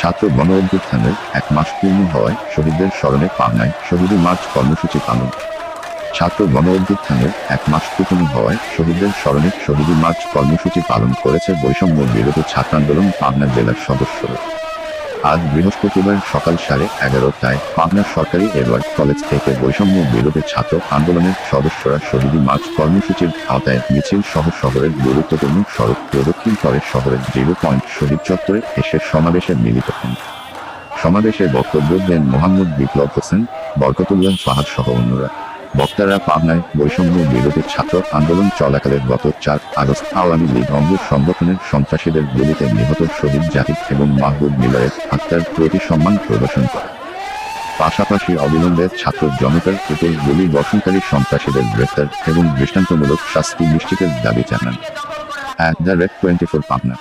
ছাত্র গণ অভ্যুত্থানের 1 মাস পূর্ণ হওয়ায় শহীদদের স্মরণে পাবনায় শহীদ মার্চ কর্মসূচি পালন। ছাত্র গণ অভ্যুত্থানের 1 মাস পূর্ণ হওয়ায় শহীদদের স্মরণে শহীদ মার্চ কর্মসূচি পালন করেছে বৈষম্য বিরোধী ছাত্র আন্দোলন পাবনা জেলার সদস্যরা। আজ বৃহস্পতিবার সকাল 11:30টায় পাবনা সরকারি এডওয়ার্ড কলেজ থেকে বৈষম্য বিরোধী ছাত্র আন্দোলনের সদস্যরা শহীদ মার্চ কর্মসূচির আওতায় মিছিল সহ শহরের গুরুত্বপূর্ণ সড়ক প্রদক্ষিণ করে শহরের 0 পয়েন্ট শহীদ চত্বরে এসে সমাবেশে মিলিত হন। সমাবেশে বক্তব্য দেন মোহাম্মদ বিপ্লব হোসেন, বরকতুল্লাহ ফাহাদ সহ অন্যরা। বক্তারা পাবনায় বৈষম্য বিরোধী ছাত্র আন্দোলন চলাকালে গত 4 আগস্ট আওয়ামী লীগ অঙ্গ সংগঠনের সন্ত্রাসীদের গুলিতে নিহত শহীদ জাহিদ এবং মাহবুব মিলারের আত্মার প্রতি সম্মান প্রদর্শন করে। পাশাপাশি অবিলম্বে ছাত্র জনতার উপর গুলি বর্ষণকারী সন্ত্রাসীদের গ্রেফতার এবং দৃষ্টান্তমূলক শাস্তি নিশ্চিতের দাবি জানান। @24 পাবনা।